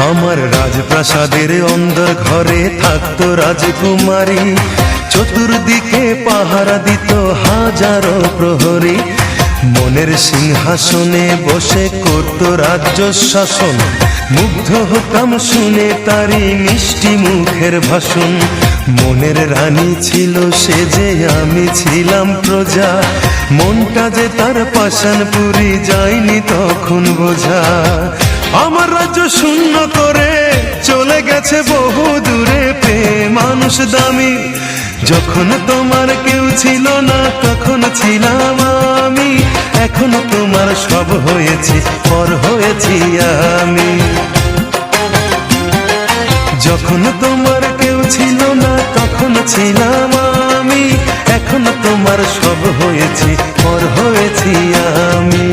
আমার রাজপ্রাসাদের অন্দর ঘরে থাকতো রাজকুমারী, চতুর্দিকে পাহারা দিত হাজারো প্রহরী। মনের সিংহাসনে বসে করত রাজ্য শাসন, মুগ্ধ হতাম শুনে তারি মিষ্টি মুখের ভাষণ। মনের রানী ছিল সে যে আমি ছিলাম প্রজা, মনটা যে তার পাষাণপুরী যায়নি তখন বোঝা। আমার রাজ্য শূন্য করে চলে গেছে বহু দূরে, প্রেম মানুষ দামি যখন তোমার কেউ ছিল না তখন ছিলাম আমি। এখন তোমার সব হয়েছি, পর হয়েছি আমি। যখন তোমার কেউ ছিল না তখন ছিলাম আমি, এখন তোমার সব হয়েছি, পর হয়েছি আমি।